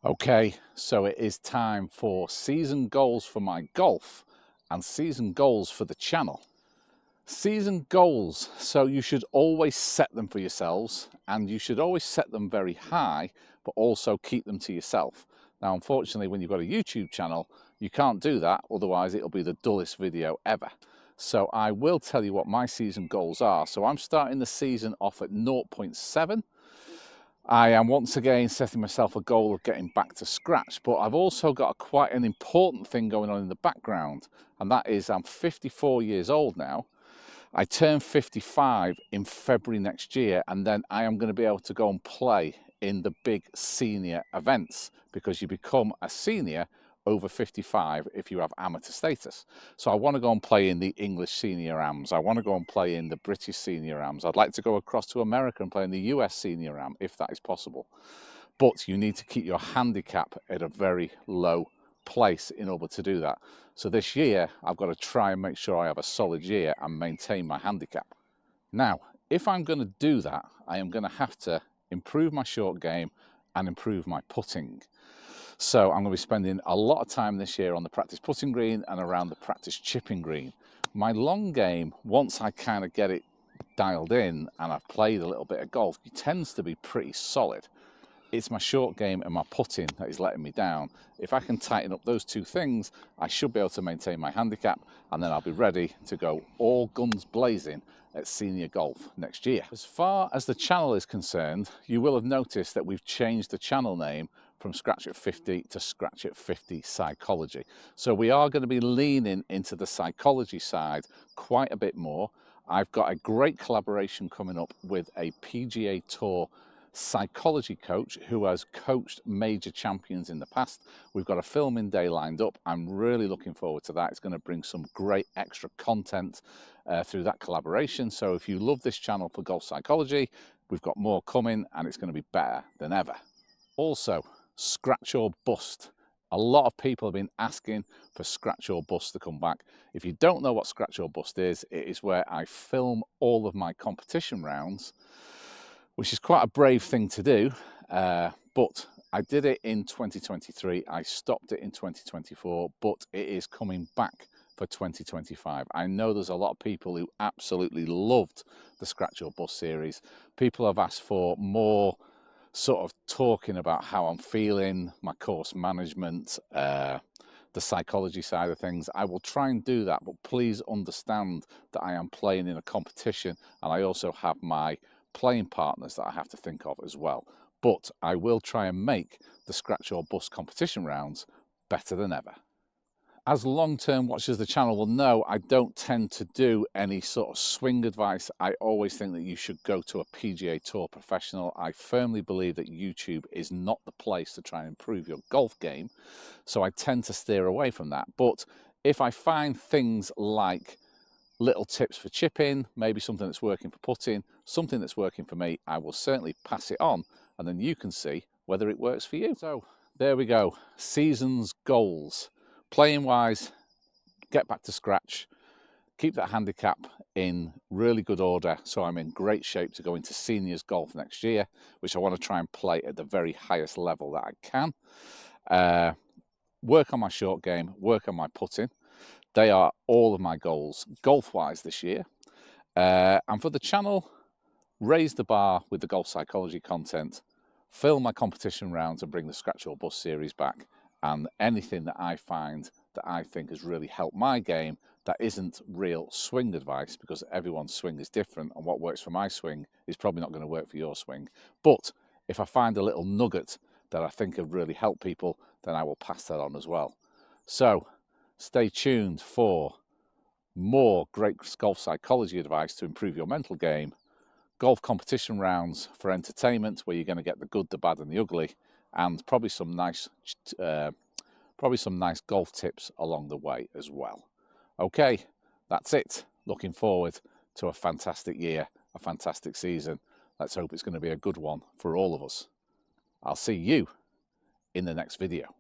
Okay, so it is time for season goals for my golf and season goals for the channel. Season goals, so you should always set them for yourselves and you should always set them very high, but also keep them to yourself. Now, unfortunately, when you've got a YouTube channel, you can't do that, otherwise it'll be the dullest video ever. So I will tell you what my season goals are. So I'm starting the season off at 0.7. I am once again setting myself a goal of getting back to scratch, but I've also got quite an important thing going on in the background, and that is I'm 54 years old now. I turn 55 in February next year, and then I am going to be able to go and play in the big senior events, because you become a senior over 55 if you have amateur status. So I want to go and play in the English senior AMs. I want to go and play in the British senior AMs. I'd like to go across to America and play in the US senior AM if that is possible. But you need to keep your handicap at a very low place in order to do that. So this year I've got to try and make sure I have a solid year and maintain my handicap. Now, if I'm going to do that, I am going to have to improve my short game and improve my putting. So I'm going to be spending a lot of time this year on the practice putting green and around the practice chipping green. My long game, once I kind of get it dialed in and I've played a little bit of golf, it tends to be pretty solid. It's my short game and my putting that is letting me down. If I can tighten up those two things, I should be able to maintain my handicap, and then I'll be ready to go all guns blazing at senior golf next year. As far as the channel is concerned, you will have noticed that we've changed the channel name from Scratch at 50 to Scratch at 50 Psychology. So we are going to be leaning into the psychology side quite a bit more. I've got a great collaboration coming up with a PGA Tour psychology coach who has coached major champions in the past. We've got a filming day lined up. I'm really looking forward to that. It's going to bring some great extra content through that collaboration. So if you love this channel for golf psychology, we've got more coming and it's going to be better than ever. Also, Scratch or Bust. A lot of people have been asking for Scratch or Bust to come back. If you don't know what Scratch or Bust is, it is where I film all of my competition rounds, which is quite a brave thing to do, but I did it in 2023. I stopped it in 2024, but it is coming back for 2025. I know there's a lot of people who absolutely loved the Scratch or Bust series. People have asked for more sort of talking about how I'm feeling, my course management, the psychology side of things. I will try and do that, but please understand that I am playing in a competition and I also have my playing partners that I have to think of as well. But I will try and make the Scratch or Bust competition rounds better than ever. As long-term watchers of the channel will know, I don't tend to do any sort of swing advice. I always think that you should go to a PGA Tour professional. I firmly believe that YouTube is not the place to try and improve your golf game, so I tend to steer away from that. But if I find things like little tips for chipping, maybe something that's working for putting, something that's working for me, I will certainly pass it on, and then you can see whether it works for you. So there we go, season's goals. Playing wise, get back to scratch, keep that handicap in really good order so I'm in great shape to go into seniors golf next year, which I want to try and play at the very highest level that I can. Work on my short game, work on my putting. They are all of my goals golf-wise this year. And for the channel, raise the bar with the golf psychology content, film my competition rounds and bring the Scratch or Bust series back, and anything that I find that I think has really helped my game that isn't real swing advice, because everyone's swing is different and what works for my swing is probably not going to work for your swing. But if I find a little nugget that I think have really helped people, then I will pass that on as well. So stay tuned for more great golf psychology advice to improve your mental game, golf competition rounds for entertainment where you're going to get the good, the bad and the ugly, and probably some nice golf tips along the way as well. Okay, that's it. Looking forward to a fantastic year, a fantastic season. Let's hope it's going to be a good one for all of us. I'll see you in the next video.